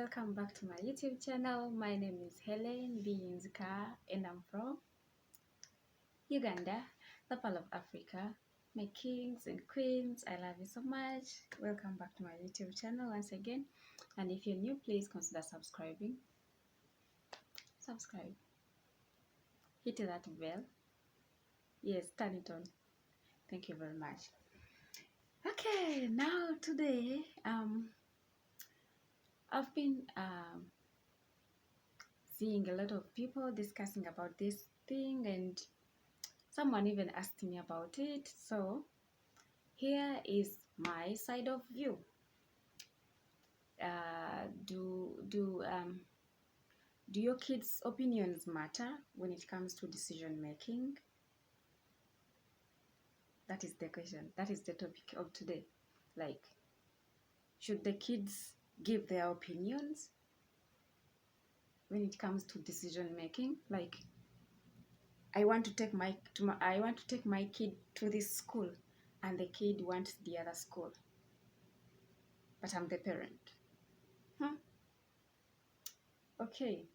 welcome back to my YouTube channel. My name is Helen Binzka and I'm from Uganda, the Pearl of Africa. My kings and queens, I love you so much. Welcome back to my YouTube channel once again. And if you're new, please consider subscribing. Subscribe. Hit that bell. Yes, turn it on. Thank you very much. Okay, now today, I've been seeing a lot of people discussing about this thing, and someone even asked me about it. So here is my side of view. Do your kids' opinions matter when it comes to decision making? That is the question. That is the topic of today. Like, should the kids give their opinions when it comes to decision making? Like, I want to take my kid to this school, and the kid wants the other school, but I'm the parent. Okay,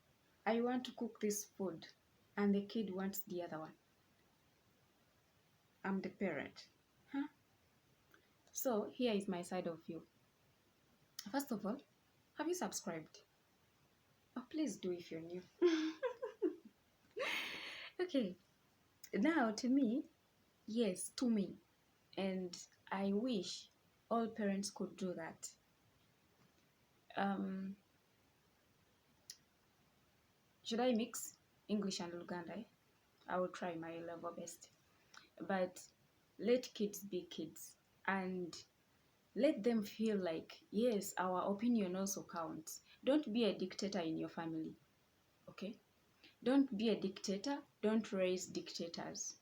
I want to cook this food, and the kid wants the other one. I'm the parent. So here is my side of view. First of all, have you subscribed? Oh, please do if you're new. Okay, now to me, yes, to me, and I wish all parents could do that. Should I mix English and Luganda? I will try my level best. But let kids be kids, and let them feel like, yes, our opinion also counts. Don't be a dictator in your family, okay? Don't be a dictator. Don't raise dictators.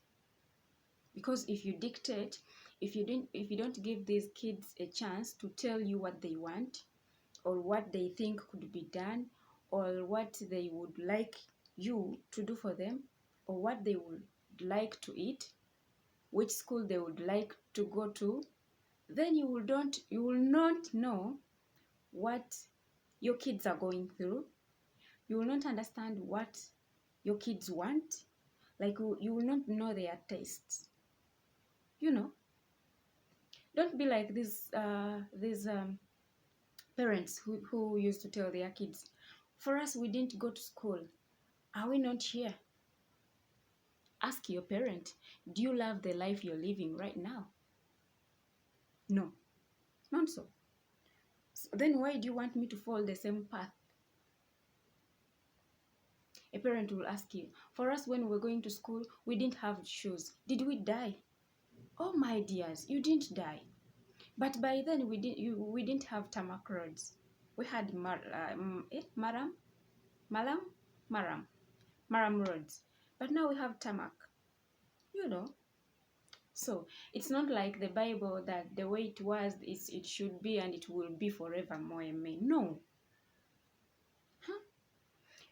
Because if you dictate, if you don't give these kids a chance to tell you what they want, or what they think could be done, or what they would like you to do for them, or what they would like to eat, which school they would like to go to, then you will not know what your kids are going through. You will not understand what your kids want. Like, you will not know their tastes. Don't be like these parents who used to tell their kids, for us, we didn't go to school. Are we not here? Ask your parent, do you love the life you're living right now? No, not so. Then why do you want me to follow the same path? A parent will ask you, for us, when we were going to school, we didn't have shoes. Did we die? Oh, my dears, you didn't die. But by then, we didn't have tarmac roads. We had maram roads. But now we have tarmac. So it's not like the Bible that the way it was, it should be, and it will be forevermore. Amen. No.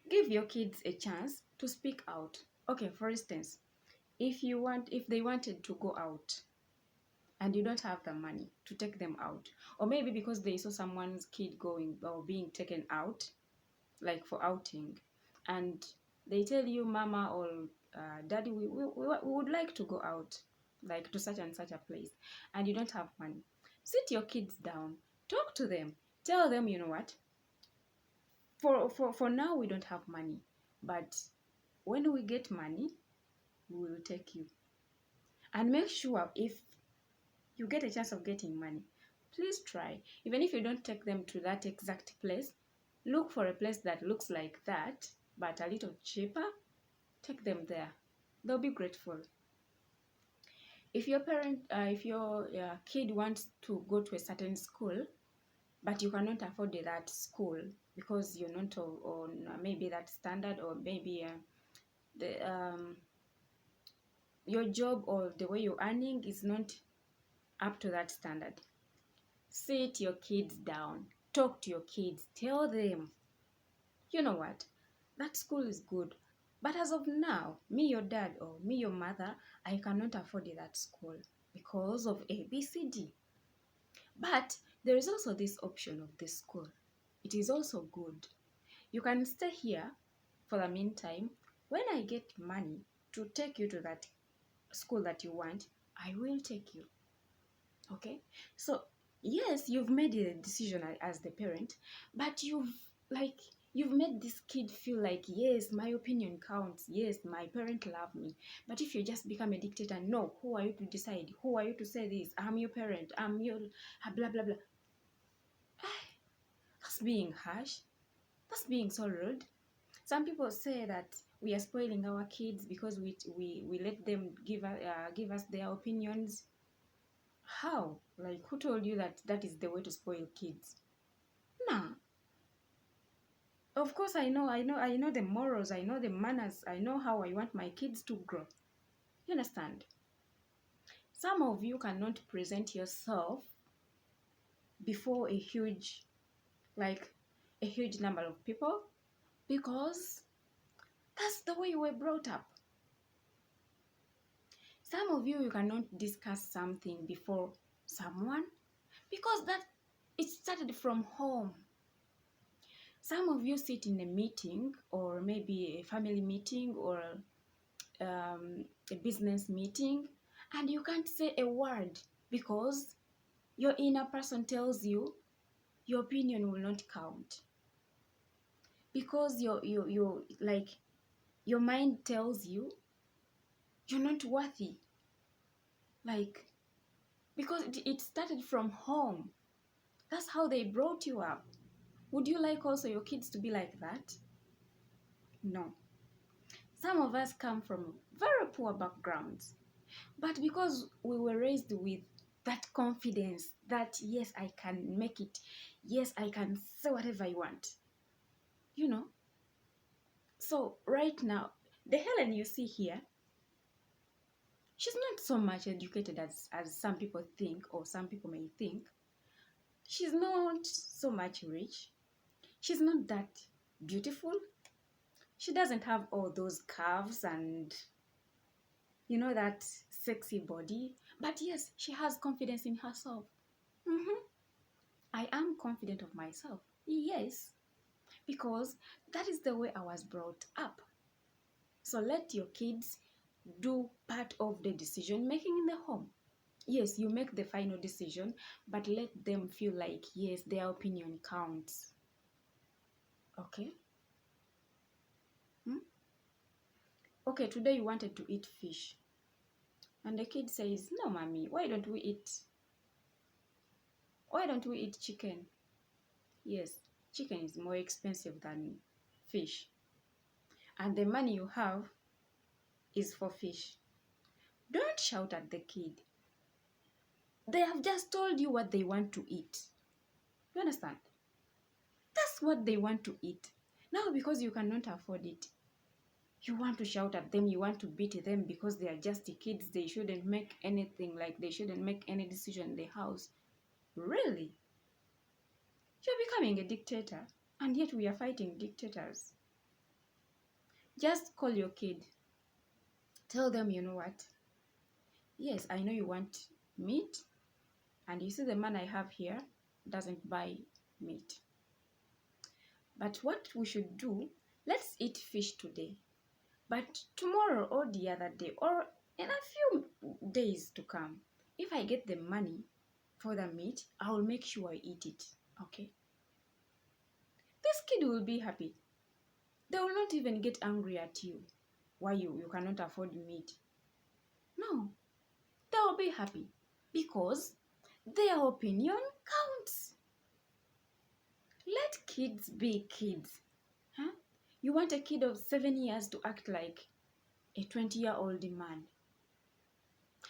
Give your kids a chance to speak out. Okay, for instance, if they wanted to go out, and you don't have the money to take them out, or maybe because they saw someone's kid going or being taken out, like for outing, and they tell you, mama or daddy, we would like to go out, like to such and such a place, and you don't have money, sit your kids down, talk to them, tell them, you know what, for now we don't have money, but when we get money, we will take you. And make sure, if you get a chance of getting money, please try, even if you don't take them to that exact place, look for a place that looks like that but a little cheaper. Take them there. They'll be grateful. If your kid wants to go to a certain school, but you cannot afford that school because you're not on maybe that standard, or maybe your job or the way you're earning is not up to that standard, sit your kids down, talk to your kids, tell them, you know what, that school is good, but as of now, me, your dad, or me, your mother, I cannot afford that school because of A, B, C, D. But there is also this option of this school. it is also good. You can stay here for the meantime. When I get money to take you to that school that you want, I will take you. Okay? So, yes, you've made a decision as the parent, but you've made this kid feel like, yes, my opinion counts. Yes, my parent love me. But if you just become a dictator, no, who are you to decide? Who are you to say this? I'm your parent. I'm your blah blah blah. That's being harsh. That's being so rude. Some people say that we are spoiling our kids because we let them give us their opinions. How? Like, who told you that that is the way to spoil kids? Nah. Of course, I know the morals, I know the manners, I know how I want my kids to grow. You understand? Some of you cannot present yourself before like, a huge number of people because that's the way you were brought up. Some of you cannot discuss something before someone because that it started from home. Some of you sit in a meeting or maybe a family meeting or a business meeting and you can't say a word because your inner person tells you your opinion will not count. Because your mind tells you you're not worthy. Like, because it started from home. That's how they brought you up. Would you like also your kids to be like that? No. Some of us come from very poor backgrounds, but because we were raised with that confidence that yes, I can make it, yes, I can say whatever I want, you know. So right now, the Helen you see here, she's not so much educated as some people think or some people may think. She's not so much rich. She's not that beautiful. She doesn't have all those curves and that sexy body. But yes, she has confidence in herself. Mm-hmm. I am confident of myself. Yes, because that is the way I was brought up. So let your kids do part of the decision making in the home. Yes, you make the final decision, but let them feel like, yes, their opinion counts. Okay? Hmm? Okay, today you wanted to eat fish. And the kid says, no, mommy, why don't we eat chicken? Yes, chicken is more expensive than fish. And the money you have is for fish. Don't shout at the kid. They have just told you what they want to eat. You understand? That's what they want to eat. Now, because you cannot afford it, you want to shout at them, you want to beat them because they are just kids. They shouldn't make anything, like they shouldn't make any decision in the house. Really? You're becoming a dictator, and yet we are fighting dictators. Just call your kid. Tell them, you know what? Yes, I know you want meat, and you see the man I have here doesn't buy meat. But what we should do, let's eat fish today. But tomorrow or the other day or in a few days to come, if I get the money for the meat, I will make sure I eat it. Okay? This kid will be happy. They will not even get angry at you. Why you cannot afford meat? No. They will be happy because their opinion counts. Let kids be kids. Huh? You want a kid of 7 years to act like a 20-year-old man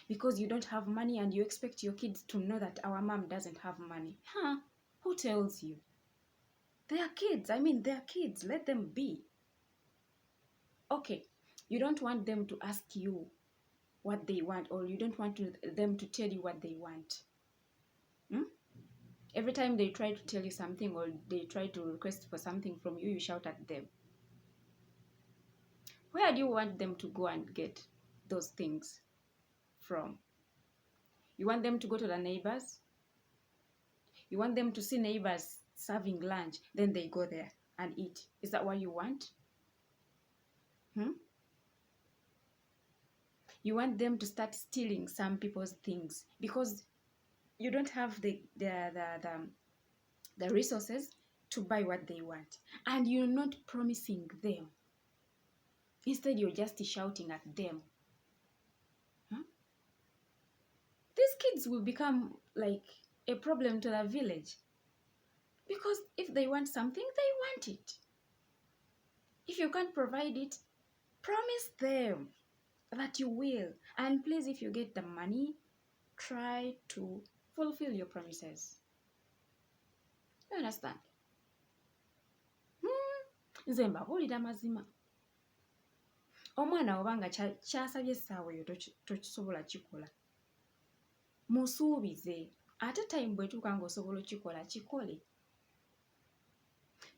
because you don't have money and you expect your kids to know that our mom doesn't have money. Huh? Who tells you? They are kids. They're kids. Let them be. Okay, you don't want them to ask you what they want, or you don't want them to tell you what they want. Hmm? Every time they try to tell you something or they try to request for something from you, you shout at them. Where do you want them to go and get those things from? You want them to go to the neighbors? You want them to see neighbors serving lunch, then they go there and eat. Is that what you want? You want them to start stealing some people's things because you don't have the resources to buy what they want, and you're not promising them. Instead, you're just shouting at them. These kids will become like a problem to the village, because if they want something, they want it. If you can't provide it, promise them that you will. And please, if you get the money, try to fulfill your promises. You understand? Nze mbabuulira mazima. Omwana obanga kyasabye essaawa eyo tokisobola kikola, musuubize, ate time bwetuuka ng'osobola okikola kikole.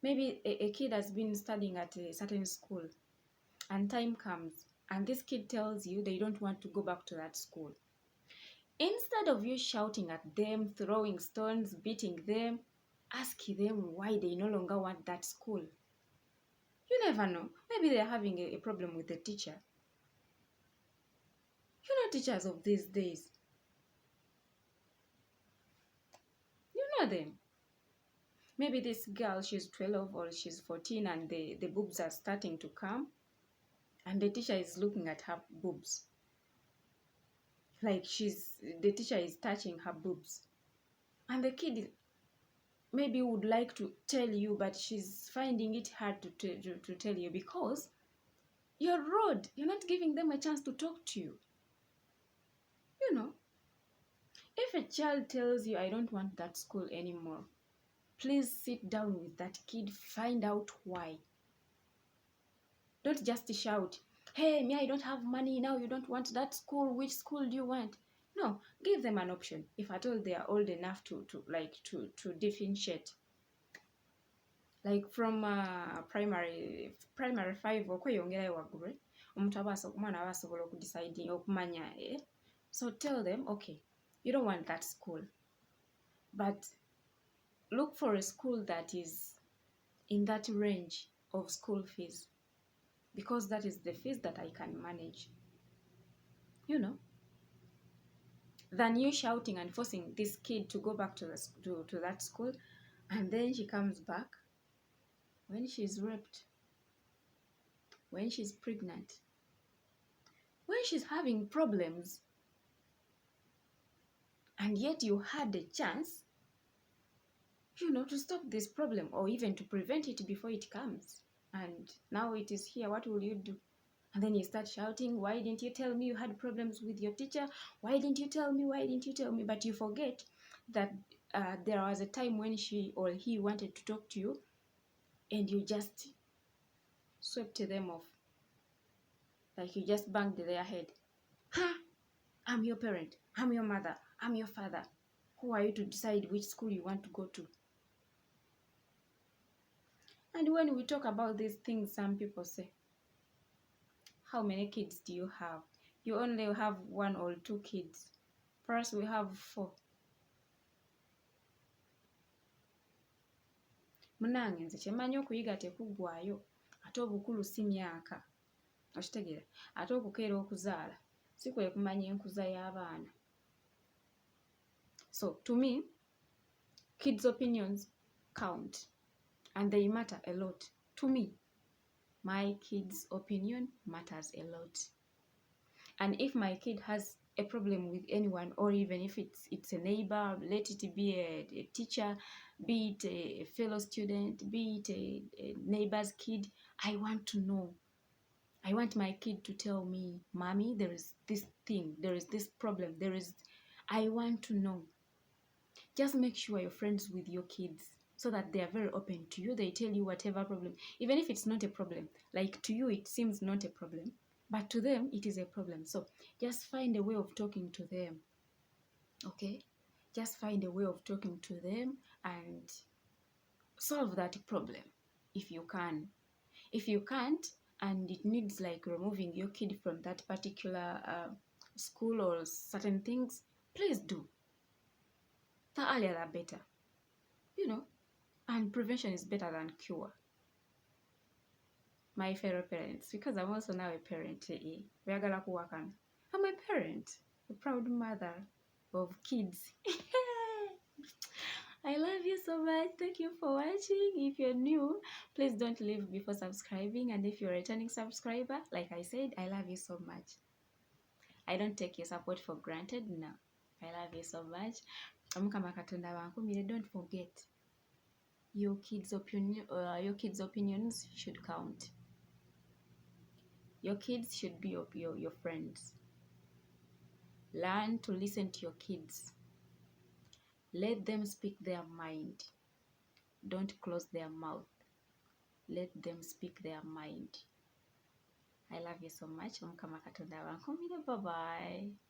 Maybe a kid has been studying at a certain school and time comes and this kid tells you they don't want to go back to that school. Instead of you shouting at them, throwing stones, beating them, ask them why they no longer want that school. You never know. Maybe they're having a problem with the teacher. You know teachers of these days. You know them. Maybe this girl, she's 12 or she's 14 and the boobs are starting to come and the teacher is looking at her boobs. Like the teacher is touching her boobs. And the kid maybe would like to tell you, but she's finding it hard to tell you because you're rude. You're not giving them a chance to talk to you. You know, if a child tells you, I don't want that school anymore, please sit down with that kid, find out why. Don't just shout, hey, me, I don't have money, now you don't want that school, which school do you want? No, give them an option, if at all they are old enough to differentiate. Like from primary 5 okweyongerayo waggulu, omwana aba asobola okudecide okumanya. So tell them, okay, you don't want that school, but look for a school that is in that range of school fees, because that is the fees that I can manage. You know, than you shouting and forcing this kid to go back to that school, and then she comes back when she's raped, when she's pregnant, when she's having problems, and yet you had a chance, you know, to stop this problem or even to prevent it before it comes. And now it is here. What will you do? And then you start shouting, why didn't you tell me you had problems with your teacher? Why didn't you tell me? Why didn't you tell me? But you forget that there was a time when she or he wanted to talk to you and you just swept them off. Like you just banged their head. I'm your parent. I'm your mother. I'm your father. Who are you to decide which school you want to go to? And when we talk about these things, some people say, how many kids do you have? You only have 1 or 2 kids. For us, we have 4. Munange nze kyemanyi okuyiga tekuggwaayo, ate obukulu si myaka. Okitegeera? Ate okukeera okuzaala si kwe kumanya enkuza y'abaana. So to me, kids' opinions count and they matter a lot. To me, my kid's opinion matters a lot. And if my kid has a problem with anyone, or even if it's a neighbor, let it be a teacher, be it a fellow student, be it a neighbor's kid, I want to know. I want my kid to tell me, Mommy, there is this thing, there is this problem, I want to know. Just make sure you're friends with your kids so that they are very open to you. They tell you whatever problem, even if it's not a problem. Like to you, it seems not a problem, but to them, it is a problem. So just find a way of talking to them, okay? Just find a way of talking to them and solve that problem if you can. If you can't, and it needs like removing your kid from that particular school or certain things, please do. The earlier the better, you know. And prevention is better than cure. My fellow parents, because I'm also now a parent. I'm a parent, a proud mother of kids. I love you so much. Thank you for watching. If you're new, please don't leave before subscribing. And if you're a returning subscriber, like I said, I love you so much. I don't take your support for granted. No, I love you so much. Don't forget, your kids' opinions should count. Your kids should be your friends. Learn to listen to your kids. Let them speak their mind. Don't close their mouth. Let them speak their mind. I love you so much. Bye bye.